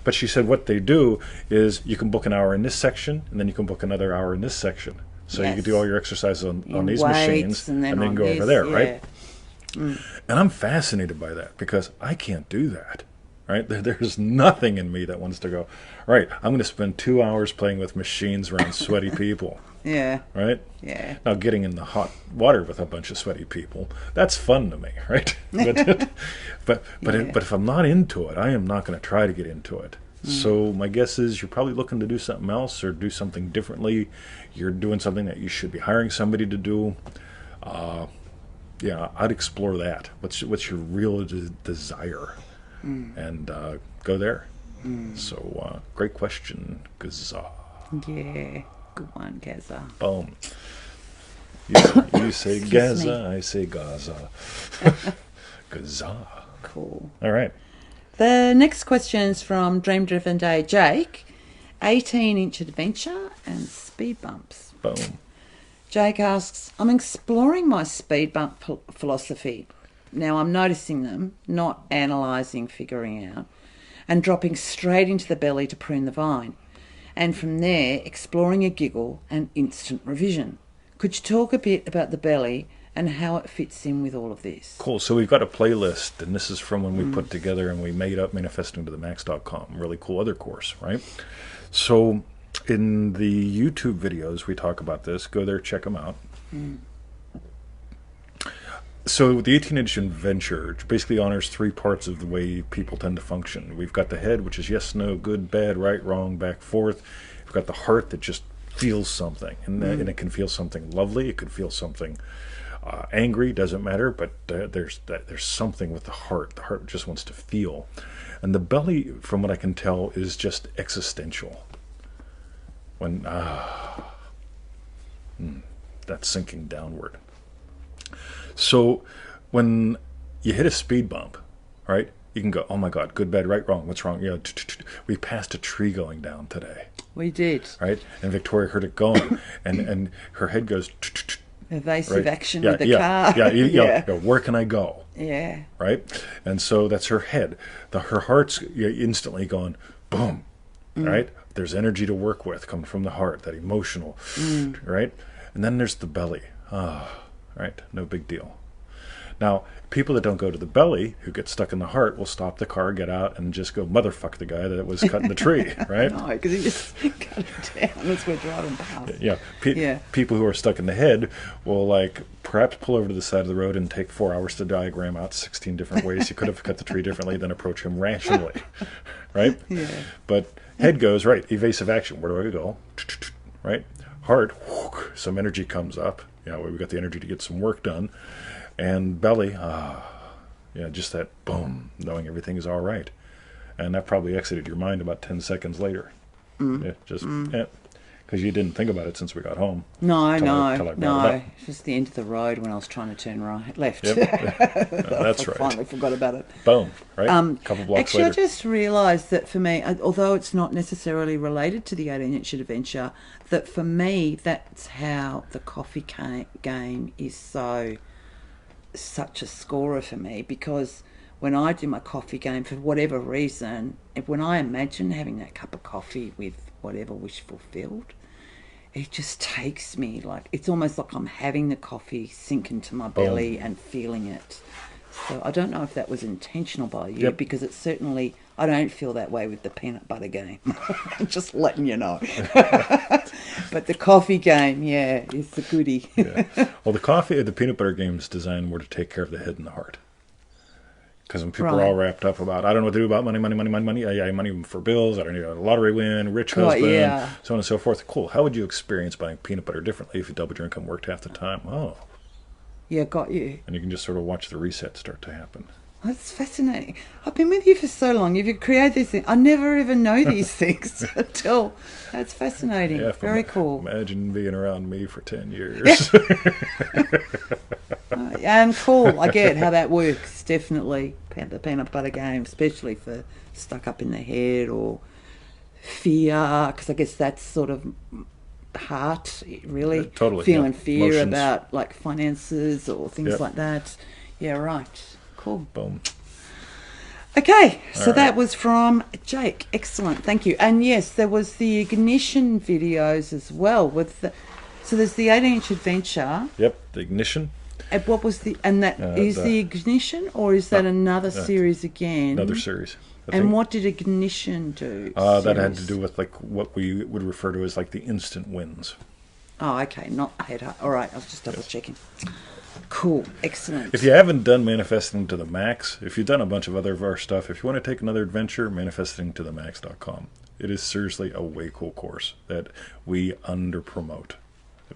but she said what they do is you can book an hour in this section and then you can book another hour in this section. So you can do all your exercises on these machines and then go over there, right? And I'm fascinated by that because I can't do that, right? There's nothing in me that wants to go, right, I'm going to spend 2 hours playing with machines around sweaty people. Yeah. Right? Yeah. Now, getting in the hot water with a bunch of sweaty people, that's fun to me, right? But if I'm not into it, I am not going to try to get into it. So my guess is you're probably looking to do something else or do something differently. You're doing something that you should be hiring somebody to do. Yeah, I'd explore that. What's your real desire? And go there. So great question, Gaza. Yeah. Good one, Gaza. Boom. You say Gaza, I say Gaza. Gaza. Cool. All right. The next question is from Dream Driven Day Jake. 18-inch adventure and speed bumps. Boom. Jake asks, I'm exploring my speed bump philosophy. Now I'm noticing them, not analysing, figuring out, and dropping straight into the belly to prune the vine. And from there, exploring a giggle and instant revision. Could you talk a bit about the belly and how it fits in with all of this? Cool. So we've got a playlist, and this is from when we put together and we made up manifestingtothemax.com. Really cool other course, right? So in the YouTube videos, we talk about this. Go there, check them out. So the 18-inch adventure basically honors 3 parts of the way people tend to function. We've got the head, which is yes, no, good, bad, right, wrong, back, forth. We've got the heart that just feels something, and it can feel something lovely. It could feel something angry. Doesn't matter, but there's something with the heart. The heart just wants to feel, and the belly, from what I can tell, is just existential. When that's sinking downward. So when you hit a speed bump, right, you can go, oh my God, good, bad, right, wrong, what's wrong? You know, we passed a tree going down today. We did. Right? And Victoria heard it going, and her head goes, evasive action with the car. Yeah. Where can I go? Yeah. Right? And so that's her head. Her heart's instantly going, boom, right? There's energy to work with coming from the heart, that emotional, right? And then there's the belly. Right? No big deal. Now, people that don't go to the belly, who get stuck in the heart, will stop the car, get out, and just go, motherfuck the guy that was cutting the tree, right? No, because he just cut it down as we're driving past. Yeah. People who are stuck in the head will, like, perhaps pull over to the side of the road and take 4 hours to diagram out 16 different ways you could have cut the tree differently, then approach him rationally, right? Yeah. But head goes, right, evasive action. Where do I go? Right? Heart, some energy comes up. Yeah, we've got the energy to get some work done. And belly, Yeah, just that boom, knowing everything is all right. And that probably exited your mind about 10 seconds later. Yeah, just, because you didn't think about it since we got home. No. Till I brought it up. It's just the end of the road when I was trying to turn left. Yep. That's right. I finally forgot about it. Boom, right? A couple blocks actually, later. I just realised that for me, although it's not necessarily related to the 18-inch adventure, that for me, that's how the coffee game is such a scorer for me, because when I do my coffee game, for whatever reason, when I imagine having that cup of coffee with whatever wish fulfilled, it just takes me, like, it's almost like I'm having the coffee sink into my belly and feeling it. So I don't know if that was intentional by you, because it's certainly, I don't feel that way with the peanut butter game. Just letting you know. But the coffee game, yeah, is the goodie. Well, the peanut butter game is designed more to take care of the head and the heart. Because when people are all wrapped up about, I don't know what to do about money, money for bills, I don't need a lottery win, rich husband, so on and so forth. Cool. How would you experience buying peanut butter differently if you doubled your income, worked half the time? Oh. Yeah, got you. And you can just sort of watch the reset start to happen. That's fascinating. I've been with you for so long. You've created these things. I never even know these things until... That's fascinating. Yeah, Very cool. Imagine being around me for 10 years. And cool. I get how that works, definitely. The peanut butter game, especially for stuck up in the head or fear, because I guess that's sort of heart, really. Totally. Feeling fear Emotions. about like finances or things like that. Yeah, right. Cool. Boom. Okay, so that was from Jake. Excellent, thank you. And yes, there was the ignition videos as well. So there's the 18-inch adventure. Yep, the ignition. And what was the the ignition, or is that another series again? Another series. And what did ignition do? That had to do with like what we would refer to as like the instant wins. Oh, okay, not head. All right, I was just double checking. Cool, excellent. If you haven't done Manifesting to the Max, if you've done a bunch of other of our stuff, if you want to take another adventure, manifestingtothemax.com. It is seriously a way cool course that we under-promote.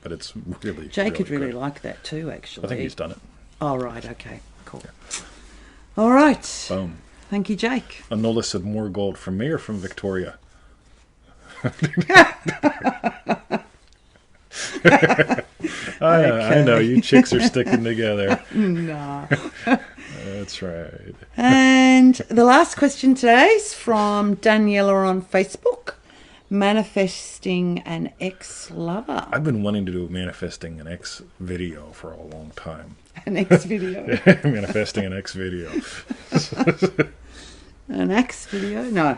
But it's really, Jake really would really good. like that too, actually. I think he's done it. Oh, right, okay, cool. Yeah. All right. Boom. Thank you, Jake. A no list of more gold from me or from Victoria? I know, you chicks are sticking together. No. That's right. And the last question today is from Daniela on Facebook. Manifesting an ex-lover. I've been wanting to do manifesting an ex video for a long time. An ex video. Manifesting an ex video. An ex video? No.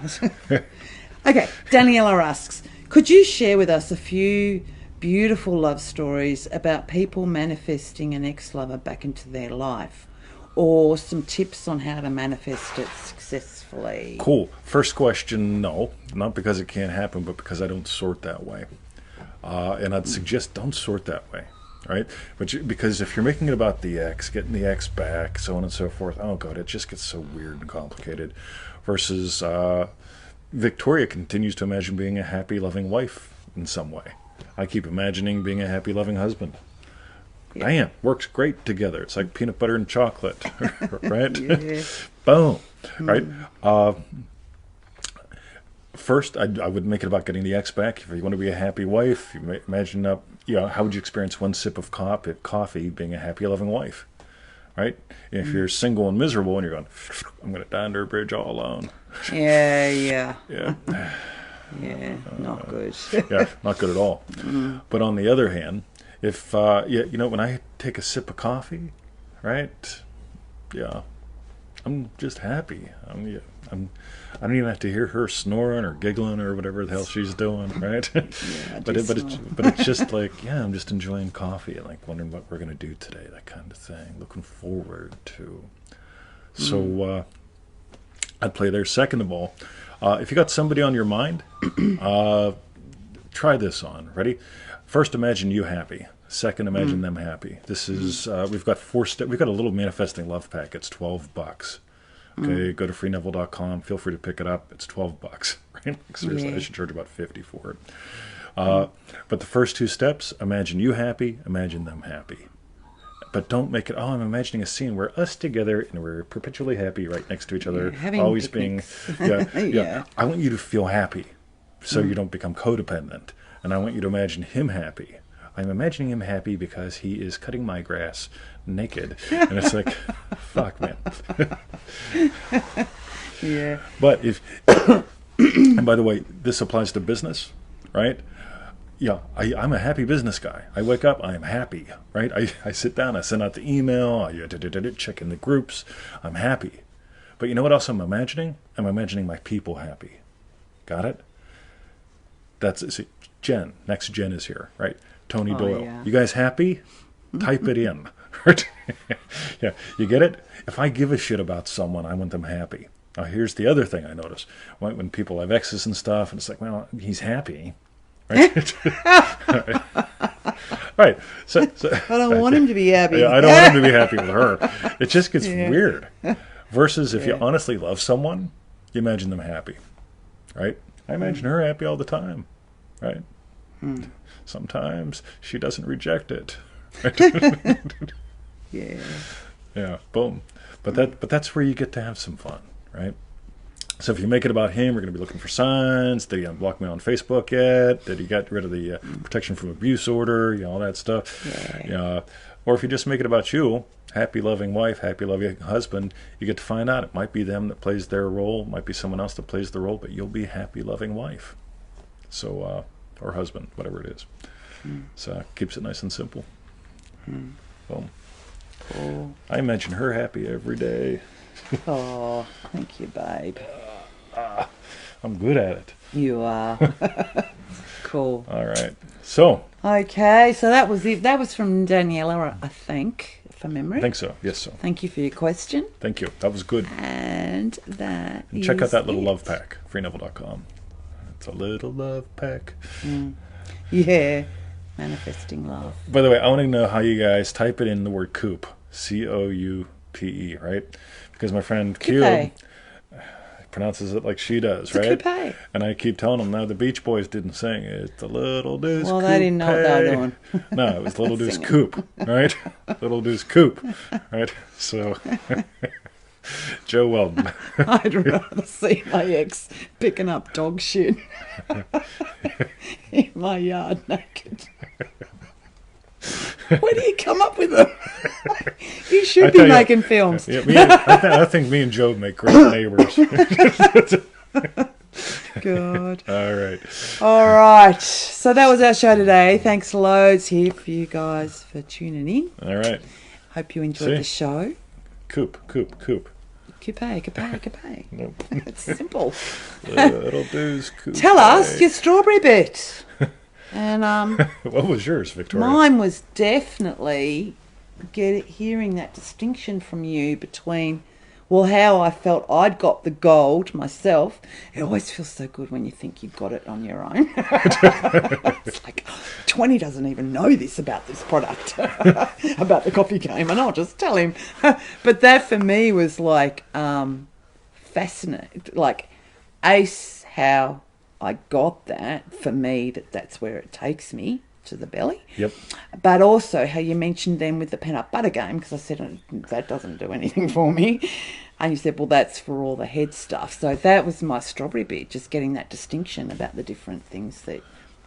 Okay, Daniela asks, could you share with us a few beautiful love stories about people manifesting an ex-lover back into their life, or some tips on how to manifest it successfully? Cool. First question, no. Not because it can't happen, but because I don't sort that way. And I'd suggest don't sort that way, right? Because if you're making it about the ex, getting the ex back, so on and so forth, oh God, it just gets so weird and complicated. Versus Victoria continues to imagine being a happy, loving wife in some way. I keep imagining being a happy, loving husband. Yeah. Bam, works great together. It's like peanut butter and chocolate, right? Yeah. Boom, right? First, I would make it about getting the ex back. If you want to be a happy wife, you imagine how would you experience one sip of coffee being a happy, loving wife, right? If you're single and miserable and you're going, I'm going to die under a bridge all alone. Yeah. Yeah. Yeah, not good. Yeah, not good at all. But on the other hand, if when I take a sip of coffee, right? Yeah, I'm just happy. I don't even have to hear her snoring or giggling or whatever the hell she's doing, right? Yeah, but it's just like, yeah, I'm just enjoying coffee and like wondering what we're gonna do today, that kind of thing. Looking forward to. So I'd play there. Second of all, if you got somebody on your mind, try this on. Ready? First, imagine you happy. Second, imagine them happy. This is we've got 4 steps. We've got a little manifesting love pack. It's $12. Okay, go to freeneville.com. Feel free to pick it up. It's $12. Right? Seriously, I should charge about $50 for it. But the first 2 steps: imagine you happy, imagine them happy. But don't make it, oh, I'm imagining a scene where us together and we're perpetually happy right next to each other, having always picnics. being, Yeah. I want you to feel happy so you don't become codependent. And I want you to imagine him happy. I'm imagining him happy because he is cutting my grass naked. And it's like, fuck, man. Yeah. But if, and by the way, this applies to business, right? Yeah, I'm a happy business guy. I wake up, I am happy, right? I sit down, I send out the email, I check in the groups. I'm happy. But you know what else I'm imagining? I'm imagining my people happy. Got it? See, Jen, next Jen is here, right? Tony Doyle. Yeah. You guys happy? Type it in. Yeah, you get it? If I give a shit about someone, I want them happy. Now, here's the other thing I notice. When people have exes and stuff, and it's like, well, he's happy. Right? Right. So, I don't want him to be happy. Yeah, I don't want him to be happy with her. It just gets weird. Versus if you honestly love someone, you imagine them happy. Right? I imagine her happy all the time. Right? Sometimes she doesn't reject it. Right? Yeah. Yeah, boom. But that's where you get to have some fun, right? So if you make it about him, we're going to be looking for signs. Did he unblock me on Facebook yet? Did he get rid of the protection from abuse order? All that stuff. Yeah. Or if you just make it about you, happy loving wife, happy loving husband, you get to find out. It might be them that plays their role, might be someone else that plays the role, but you'll be happy loving wife. So, or husband, whatever it is. So keeps it nice and simple. Boom. Cool. I imagine her happy every day. Oh, thank you, babe. I'm good at it. You are. Cool. All right. So. Okay, so that was it. That was from Daniela, I think, from memory. I think so. Yes, so. Thank you for your question. Thank you. That was good. And that and check out that little love pack, freeneville.com. It's a little love pack. Yeah. Manifesting love. By the way, I want to know how you guys type it in the word coupe. C-O-U-P-E, right? Because my friend Q pronounces it like she does, right? Coupe. And I keep telling them, no, the Beach Boys didn't sing it. It's the Little Deuce Well, Coupe. they didn't know what they were doing. No, it was Little Deuce Coupe, right? Little Deuce Coupe, right? So, Joe Weldon. I'd rather see my ex picking up dog shit in my yard naked. Where do you come up with them? You should be making films. Yeah, I think me and Joe make great neighbors. God. All right. So that was our show today. Thanks loads here for you guys for tuning in. All right. Hope you enjoyed the show. Coupe. Coupe. Nope. It's simple. Little Deuce Coupe. Tell us your strawberry bit. And what was yours, Victoria? Mine was definitely hearing that distinction from you between, well, how I felt I'd got the gold myself. It always feels so good when you think you've got it on your own. It's like, 20 doesn't even know this about this product, about the coffee game, and I'll just tell him. But that for me was like fascinating, like ace how I got that. For me, that's where it takes me to the belly. Yep. But also how you mentioned them with the peanut butter game, because I said that doesn't do anything for me, and you said, well, that's for all the head stuff. So that was my strawberry bit, just getting that distinction about the different things that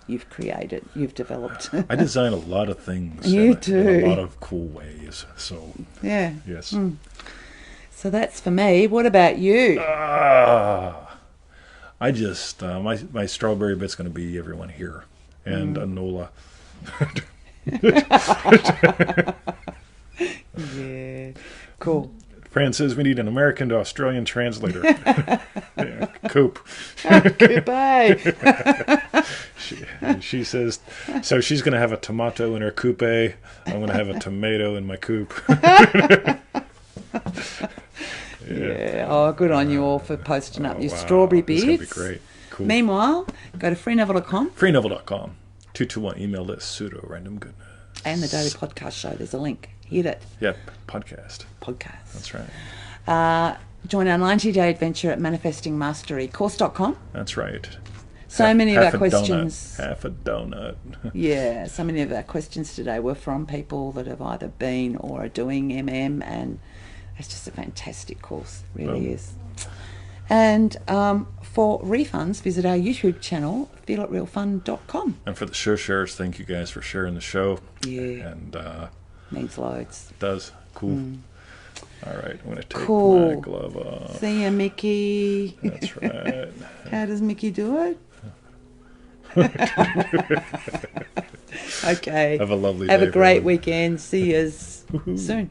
you've created, you've developed. I design a lot of things. You do. In a lot of cool ways. So yeah. Yes. So that's for me. What about you? I just my strawberry bit's going to be everyone here and Anola. Yeah, cool. Fran says we need an American to Australian translator. Yeah, coupe. Coupe. She says, so she's going to have a tomato in her coupe. I'm going to have a tomato in my coupe. Yeah. Oh, good on you all for posting up your strawberry bits. It's going to be great. Cool. Meanwhile, go to freeneville.com. Freeneville.com. 221 email list pseudo random goodness. And the Daily Podcast Show. There's a link. Hit it. Yep. Podcast. That's right. Join our 90-day adventure at manifestingmasterycourse.com. That's right. So many of half our a questions. Donut. Half a donut. Yeah, so many of our questions today were from people that have either been or are doing and it's just a fantastic course. It really is. And for refunds, visit our YouTube channel, feelitrealfun.com. And for the show shares, thank you guys for sharing the show. Yeah. And means loads. It does. Cool. All right, I'm going to take my glove off. See ya, Mickey. That's right. How does Mickey do it? Okay. Have a lovely day. Have a great weekend. See you soon.